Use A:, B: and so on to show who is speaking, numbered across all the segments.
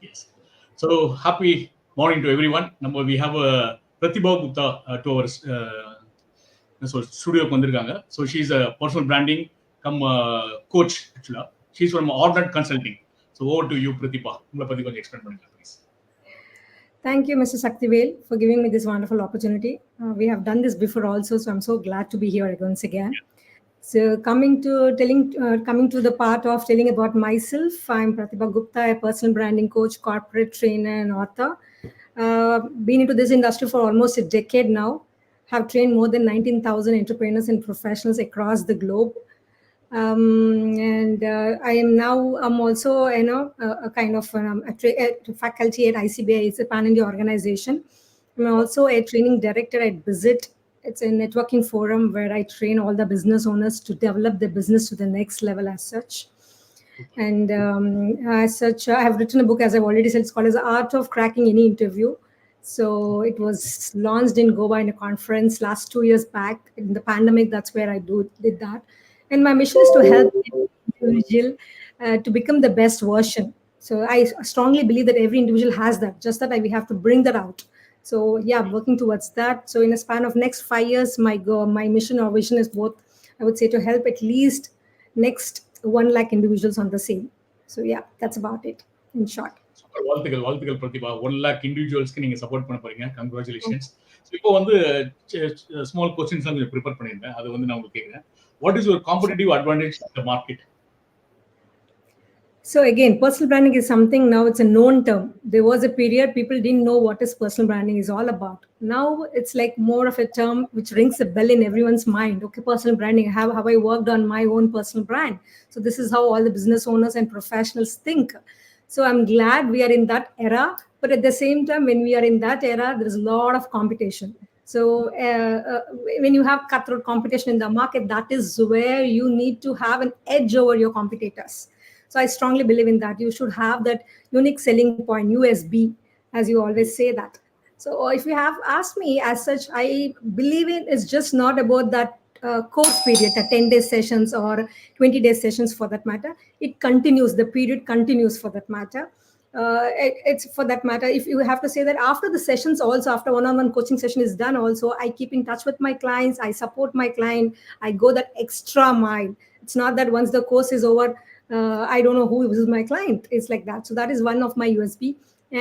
A: Yes. So happy morning to everyone. We have Prathibha Gupta to our studio. So she's a personal branding come coach actually. She's from Ornate Consulting. So over to you, Prathibha. Explain please.
B: Thank you, Mr. Saktivel, for giving me this wonderful opportunity. We have done this before also, so I'm so glad to be here once again. So coming to the part of telling about myself, I'm Prathibha Gupta, a personal branding coach, corporate trainer, and author. Been into this industry for almost a decade now. Have trained more than 19,000 entrepreneurs and professionals across the globe. And I'm also a kind of a faculty at ICBI. It's a pan-India organization. I'm also a training director at Visit. It's a networking forum where I train all the business owners to develop their business to the next level as such. And as such, I have written a book, as I've already said. It's called as The Art of Cracking Any Interview. So it was launched in Goa in a conference last 2 years back. In the pandemic, that's where I did that. And my mission is to help individual to become the best version. So I strongly believe that every individual has that, just that we have to bring that out. So yeah, I'm working towards that. So in a span of next 5 years, my mission or vision is both, I would say, to help at least next 1 lakh individuals on the same. So yeah, that's about it in short.
A: வாழ்த்துக்கள் Pratibha 1 lakh இண்டிவிஜுவல்ஸ்க்கு நீங்க support பண்ண போறீங்க. Congratulations. So இப்போ வந்து small கொஸ்டின்ஸ்லாம் கொஞ்சம் prepare பண்ணியிருந்தேன். அது வந்து நான் உங்களுக்கு கேட்குறேன். What is your competitive advantage in the market?
B: So again, personal branding is something now, it's a known term. There was a period people didn't know what is personal branding is all about. Now it's like more of a term which rings a bell in everyone's mind. Okay, personal branding, have I worked on my own personal brand? So this is how all the business owners and professionals think. So I'm glad we are in that era. But at the same time, when we are in that era, there's a lot of competition. So when you have cutthroat competition in the market, that is where you need to have an edge over your competitors. So I strongly believe in that. You should have that unique selling point, USB, as you always say that. So if you have asked me as such, I believe it's just not about that course period, the 10-day sessions or 20-day sessions for that matter. It continues, the period continues for that matter. It's for that matter, if you have to say that after the sessions also, after one-on-one coaching session is done also, I keep in touch with my clients, I support my client, I go that extra mile. It's not that once the course is over, I don't know who is my client. It's like that. So that is one of my USB.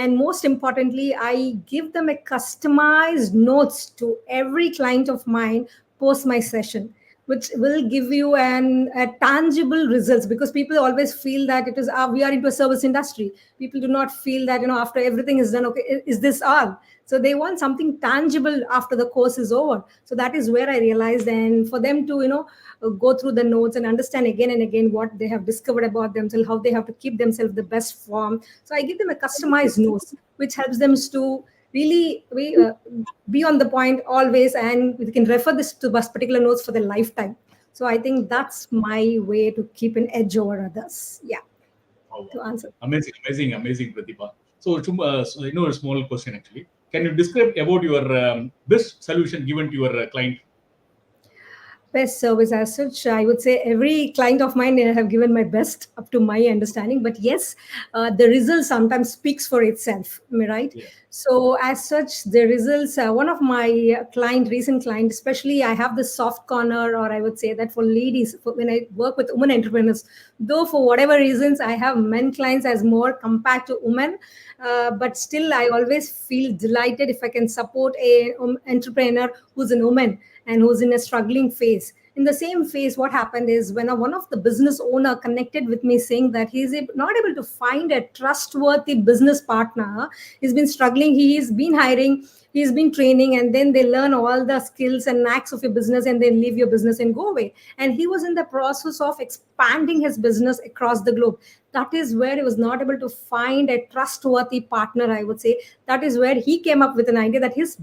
B: And most importantly, I give them a customized notes to every client of mine post my session, which will give you a tangible results, because people always feel that it is we are into a service industry. People do not feel that after everything is done, okay, is this all? So they want something tangible after the course is over. So that is where I realized, and for them to go through the notes and understand again and again what they have discovered about themselves, how they have to keep themselves the best form. So I give them a customized notes which helps them to really be on the point always, and we can refer this to particular notes for their lifetime. So I think that's my way to keep an edge over others. Yeah. To answer.
A: Amazing, Prathibha. So a small question actually. Can you describe about your best solution given to your client?
B: Best service as such, I would say every client of mine have given my best up to my understanding. But yes, the result sometimes speaks for itself. Am I right? Yeah. So as such, the results, one of my recent client, especially I have the soft corner, or I would say that for ladies, when I work with women entrepreneurs, though for whatever reasons, I have men clients as more compared to women. But still, I always feel delighted if I can support a entrepreneur who's a woman and who's in a struggling phase. In the same phase, what happened is when one of the business owner connected with me saying that he's not able to find a trustworthy business partner. He's been struggling. He's been hiring. He's been training, and then they learn all the skills and knacks of your business and then leave your business and go away. And he was in the process of expanding his business across the globe. That is where he was not able to find a trustworthy partner, I would say. That is where he came up with an idea that his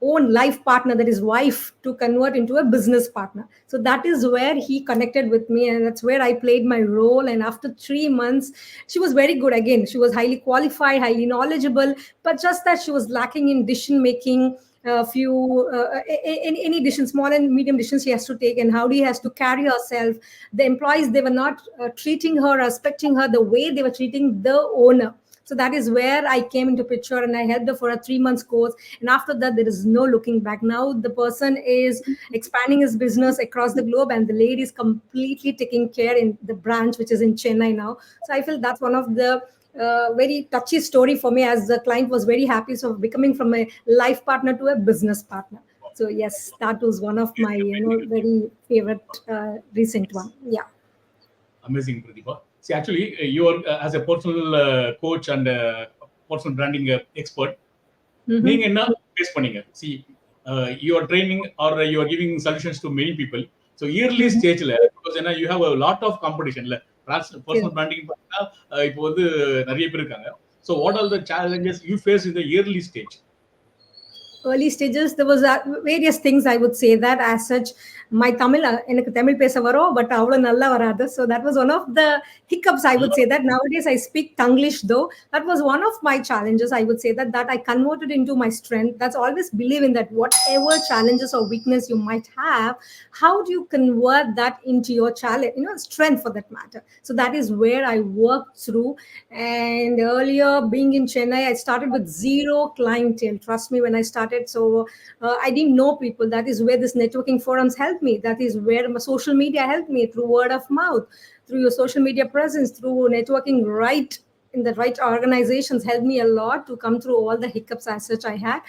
B: own life partner, that is wife, to convert into a business partner. So that is where he connected with me, and that's where I played my role. And after 3 months, she was very good. Again, she was highly qualified, highly knowledgeable, but just that she was lacking in decision making. Any decision, small and medium decisions she has to take, and how he has to carry herself. The employees, they were not treating her, respecting her the way they were treating the owner. So that is where I came into picture, and I helped her for a 3 month course. And after that, there is no looking back. Now the person is expanding his business across the globe, and the lady is completely taking care in the branch, which is in Chennai now. So I feel that's one of the very touchy story for me, as the client was very happy. So becoming from a life partner to a business partner. So yes, that was one of my very favorite recent one. Yeah.
A: Amazing, Prathibha. See, actually, you are as a personal coach and personal branding expert. நீங்க என்ன face பண்ணீங்க? See, you are training or you are giving solutions to many people. So early stageல, because ஏன்னா you have a lot of competition இல்ல. Personal branding பார்த்தா இப்போ வந்து நிறைய பேர் இருக்காங்க. So what are the challenges you face in the early stage?
B: Early stages, there was various things I would say that as such. My Tamil, எனக்கு தமிழ் பேச வரும், but அவ்வளவு நல்லா வராது. So that was one of the hiccups, I would say that. Nowadays I speak Tanglish though. That was one of my challenges, I would say that I converted into my strength. That's always believe in that whatever challenges or weakness you might have, how do you convert that into your challenge, strength for that matter. So that is where I worked through. And earlier, being in Chennai, I started with zero clientele. Trust me, when I started, so I didn't know people. That is where this networking forums helped me. That is where my social media helped me, through word of mouth, through your social media presence, through networking right in the right organizations, helped me a lot to come through all the hiccups as such I had.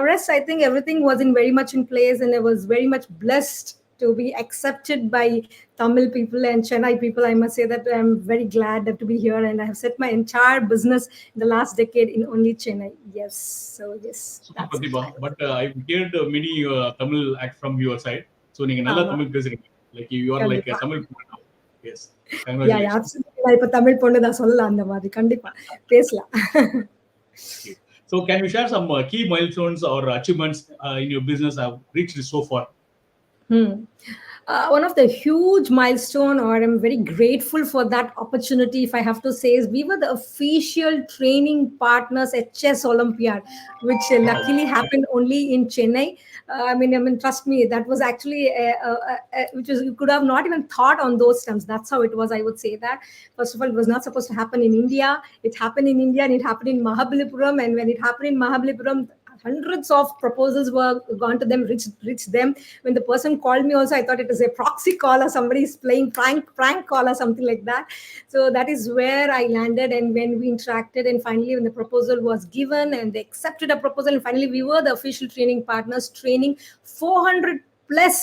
B: Rest, I think everything was in very much in place, and I was very much blessed to be accepted by Tamil people and Chennai people. I must say that I'm very glad that to be here, and I have set my entire business in the last decade in only Chennai. Yes, so yes.
A: Super, Prathibha. But I've heard many Tamil act from your side. So நீங்க நல்லா தமிழ் பேசுறீங்க. Like you are like a Tamil now. Yes.
B: Yeah, yeah, absolutely. நான் இப்ப தமிழ் பொண்ணு தான் சொல்லலாம், அந்த மாதிரி கண்டிப்பா பேசலாம்.
A: So can you share some key milestones or achievements in your business have reached so far?
B: One of the huge milestone, or I'm very grateful for that opportunity, if I have to say, is we were the official training partners at Chess Olympiad, which luckily happened only in Chennai. I mean, trust me, that was actually which is, you could have not even thought on those terms. That's how it was. I would say that first of all, it was not supposed to happen in India. It happened in India, and it happened in Mahabalipuram. And when it happened in Mahabalipuram, hundreds of proposals were gone to them, reached them. When the person called me also, I thought it was a proxy call, or somebody is playing prank call or something like that. So that is where I landed. And when we interacted, and finally when the proposal was given and they accepted a proposal, and finally we were the official training partners, training 400 plus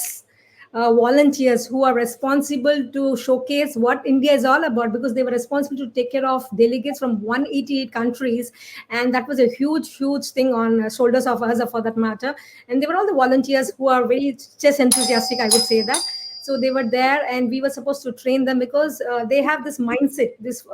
B: volunteers who are responsible to showcase what India is all about, because they were responsible to take care of delegates from 188 countries. And that was a huge thing on shoulders of us, for that matter. And they were all the volunteers who are very chess enthusiastic, I would say that. So they were there, and we were supposed to train them, because they have this mindset, this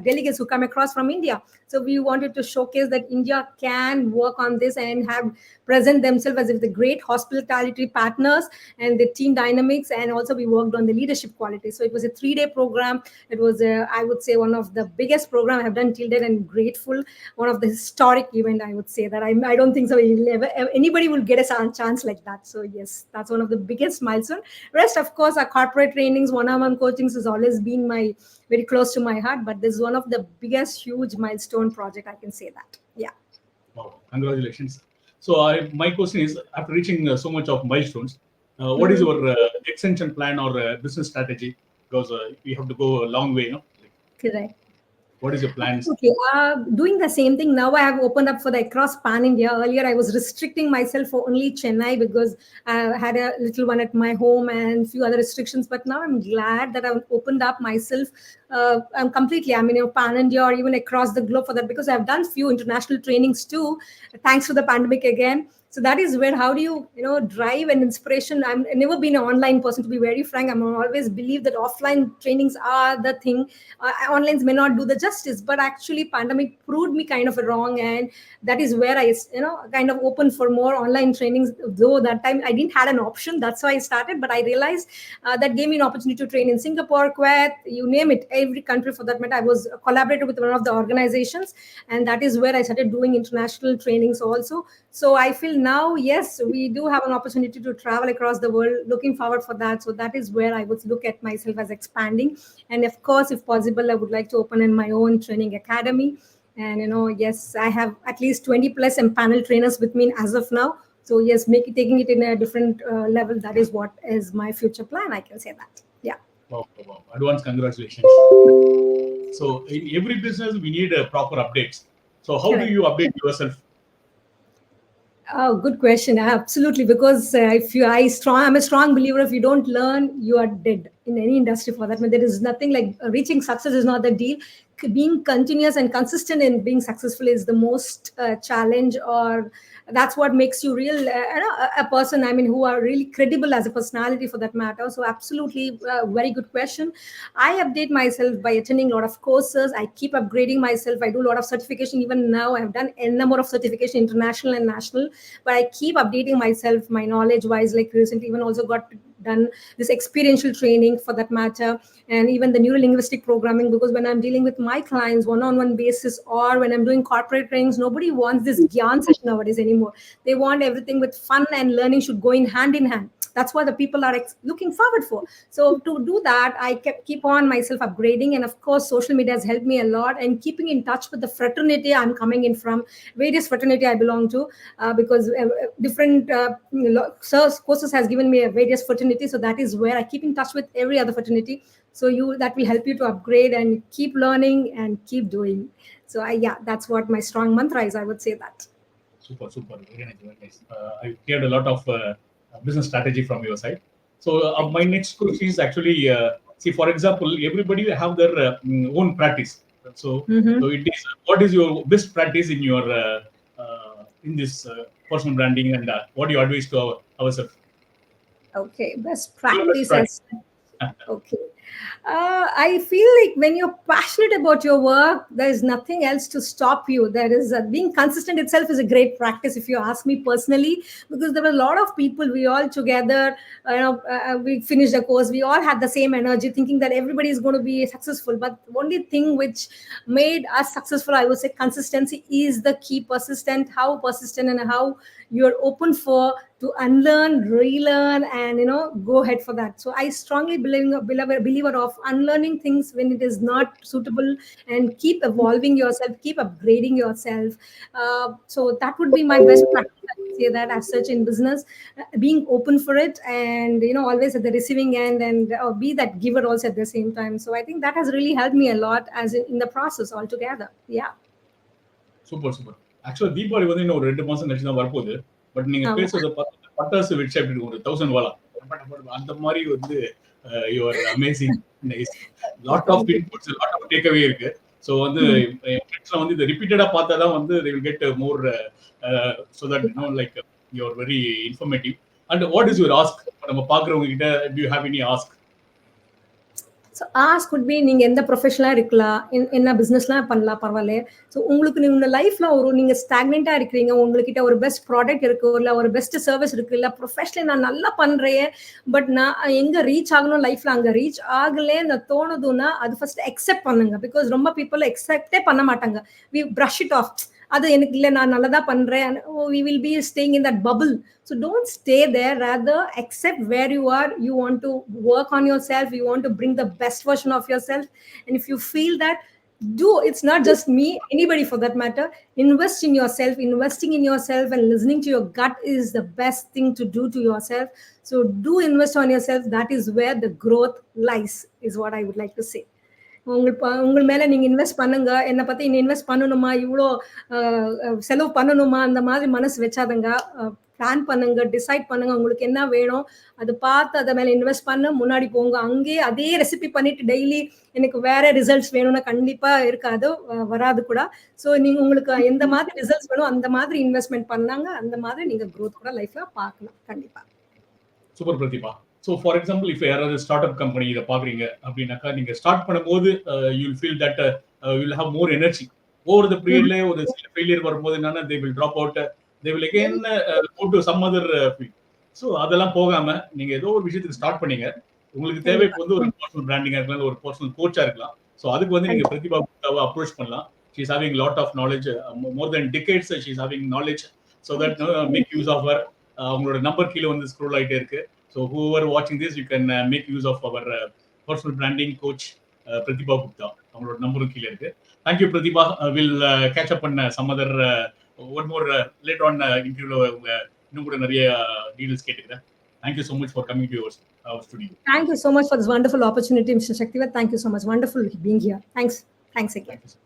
B: delegates who come across from India. So we wanted to showcase that India can work on this and have present themselves as if the great hospitality partners, and the team dynamics. And also we worked on the leadership quality. So it was a 3-day program. It was I would say one of the biggest program I've done till date, and grateful. One of the historic event, I would say that. I don't think so anybody will get a chance like that. So yes, that's one of the biggest milestone. Rest, of course, our corporate trainings, one-on-one coachings has always been very close to my heart. But this is one of the biggest, huge milestone project, I can say that. Yeah.
A: Wow, congratulations. So my question is, after reaching so much of milestones, what is your extension plan or business strategy? Because we have to go a long way,
B: Correct.
A: What is your plans?
B: Okay, doing the same thing now. I have opened up for the across pan India. Earlier, I was restricting myself for only Chennai, because I had a little one at my home and few other restrictions. But now I'm glad that I've opened up myself. I'm completely, pan India, or even across the globe for that, because I've done few international trainings too, thanks to the pandemic again. So that is where, how do you drive an inspiration? I've never been an online person, to be very frank. I'm always believe that offline trainings are the thing. Onlines may not do the justice, but actually pandemic proved me kind of wrong. And that is where I kind of opened for more online trainings, though that time I didn't had an option. That's why I started. But I realized that gave me an opportunity to train in Singapore, Kuwait, you name it, every country for that matter. I was collaborated with one of the organizations, and that is where I started doing international trainings also. So I feel now, yes, we do have an opportunity to travel across the world. Looking forward for that. So that is where I would look at myself as expanding. And of course, if possible, I would like to open in my own training academy. And yes, I have at least 20 plus and panel trainers with me as of now. So yes, taking it in a different level. That is what is my future plan. I can say that. Yeah.
A: Wow, wow. Advance congratulations. So in every business, we need proper updates. So how do
B: Correct.
A: you update yourself?
B: Oh, good question. Absolutely, because I'm a strong believer. If you don't learn, you are dead in any industry. For that matter, there is nothing like reaching success is not the deal. Being continuous and consistent in being successful is the most challenge, or that's what makes you real, a person. I mean, who are really credible as a personality, for that matter. So, absolutely, very good question. I update myself by attending a lot of courses. I keep upgrading myself. I do a lot of certification. Even now, I've done a number of certification, international and national. But I keep updating myself, my knowledge wise. Like recently, even also got done this experiential training, for that matter, and even the neuro linguistic programming. Because when I'm dealing with my clients one-on-one basis, or when I'm doing corporate trainings, nobody wants this gyan session nowadays anymore. They want everything with fun, and learning should go in hand. That's what the people are looking forward for. So to do that, I keep on myself upgrading, and of course social media has helped me a lot, and keeping in touch with the fraternity I'm coming in from, various fraternity I belong to, because different courses has given me a various fraternity. So that is where I keep in touch with every other fraternity. So that will help you to upgrade and keep learning and keep doing. So yeah, that's what my strong mantra is, I would say that.
A: Super, super. Very nice, very nice. I heard a lot of business strategy from your side. So my next question is actually, see, for example, everybody have their own practice. So,
B: Mm-hmm.
A: so it is, what is your best practice in your in this personal branding, and what do you advise to ourselves?
B: Okay, best
A: Your best
B: practices.
A: practice.
B: Okay. I feel like when you're passionate about your work, there is nothing else to stop you. There is being consistent itself is a great practice, if you ask me personally, because there were a lot of people. We all together, we finished the course. We all had the same energy, thinking that everybody is going to be successful. But the only thing which made us successful, I would say, consistency is the key. Persistent, how persistent, and how you're open for to unlearn, relearn, and go ahead for that. So I strongly believer of unlearning things when it is not suitable, and keep evolving yourself, keep upgrading yourself. So that would be my best practice. I would say that as such in business, being open for it, and always at the receiving end, and be that giver also at the same time. So I think that has really helped me a lot as in the process altogether. Yeah.
A: Super super. ஆக்சுவலா தீபாவளி வந்து இன்னும் ஒரு 2 மாசம் கழிச்சு தான் வரப்போகுது. But நீங்க
B: Um,
A: பேசுறத பார்த்தா பட்டாசு வெடிச்சா எப்படி இருக்கும்? ஒரு 1000 வாலா. அந்த மாரி வந்து you are amazing. Nice. Lot of
B: thank you.
A: Inputs, lot of take away இருக்கு. ஸோ வந்து
B: Hmm.
A: என் ஃப்ரெண்ட்ஸ்லாம் வந்து இதை ரிப்பீட்டடா பார்த்தா தான் வந்து they will get more so that like you are very informative. And what is your ask? நம்ம பார்க்குறவங்க கிட்ட do you have any ask?
B: So ask could be, நீங்கள் எந்த ப்ரொஃபஷனலாக இருக்கலாம், என்ன பிஸ்னஸ்லாம் பண்ணலாம், பரவாயில்ல. ஸோ உங்களுக்கு உங்கள் லைஃப்பில் நீங்கள் ஸ்டாக்னெண்ட்டாக இருக்கிறீங்க, உங்ககிட்ட ஒரு பெஸ்ட் ப்ராடக்ட் இருக்குது, இல்லை ஒரு பெஸ்ட் சர்வீஸ் இருக்குது, இல்லை ப்ரொஃபஷனலி நான் நல்லா பண்ணுறேன், பட் நான் எங்கே ரீச் ஆகணும் லைஃப்பில், அங்கே ரீச் ஆகலேன்னு தோணுதுன்னா அது ஃபர்ஸ்ட் அக்செப்ட் பண்ணுங்க. பிகாஸ் ரொம்ப பீப்புள் அக்செப்டே பண்ண மாட்டாங்க. We brush it off. அது எனக்கு இல்லை, நான் நல்லதா பண்றேன், we will be staying in that bubble. So don't stay there, rather accept where you are. You want to work on yourself, you want to bring the best version of yourself, and if you feel that, do. It's not just me, anybody for that matter. Invest in yourself. Investing in yourself and listening to your gut is the best thing to do to yourself. So do invest on yourself. That is where the growth lies, is what I would like to say. உங்கள் மேல நீங்க invest பண்ணுங்க. என்னை பத்தி இன்னும் invest பண்ணணுமா, இவ்வளோ செலவு பண்ணணுமா, அந்த மாதிரி மனசு வச்சாதங்க. பிளான் பண்ணுங்க, டிசைட் பண்ணுங்க, உங்களுக்கு என்ன வேணும் அது பார்த்து அதை மேல இன்வெஸ்ட் பண்ண முன்னாடி போங்க. அங்கேயே அதே ரெசிபி பண்ணிட்டு டெய்லி எனக்கு வேற ரிசல்ட்ஸ் வேணும்னா கண்டிப்பா இருக்காது, வராது கூட. ஸோ நீங்க உங்களுக்கு எந்த மாதிரி ரிசல்ட்ஸ் வேணும் அந்த மாதிரி இன்வெஸ்ட்மெண்ட் பண்ணாங்க, அந்த மாதிரி நீங்க க்ரோத் கூட லைஃப்ல பார்க்கலாம் கண்டிப்பா.
A: Super Pratibha. So for example இப்போ யாராவது ஸ்டார்ட் அப் கம்பெனி இதை பார்க்குறீங்க அப்படின்னாக்கா, நீங்கள் ஸ்டார்ட் பண்ணும்போது you'll feel that you'll have more energy. Over the பீரியட்ல ஒரு சில ஃபெயிலியர் வரும்போது என்னன்னா they will drop out, they will again go to some other field. So அதெல்லாம் போகாம நீங்க ஏதோ ஒரு விஷயத்துக்கு ஸ்டார்ட் பண்ணீங்க. உங்களுக்கு தேவை இப்போ வந்து ஒரு பர்சனல் பிராண்டிங்கா இருக்கலாம், ஒரு பர்சனல் கோச்சா இருக்கலாம். ஸோ அதுக்கு வந்து நீங்க பிரதிபா குப்தாவை அப்ரோச் பண்ணலாம். She is having lot of knowledge, more then decades she is having knowledge. So that make use of her. அவங்களோட நம்பர் கீழே வந்து ஸ்க்ரோல் ஆகிட்டே இருக்கு. So whoever watching this, you can make use of our personal branding coach Prathibha Gupta. அவங்களோட நம்பரும் கீழே இருக்கு. Thank you, Prathibha. We'll catch up on some other one more later on interview. இன்னும் கூட நிறைய டீடைல்ஸ் கேட்டுக்கிறேன். Thank you so much for coming to our studio.
B: Thank you so much for this wonderful opportunity, Mr. Shaktivat. Thank you so much. Wonderful being here. Thanks again.
A: Thank you, sir.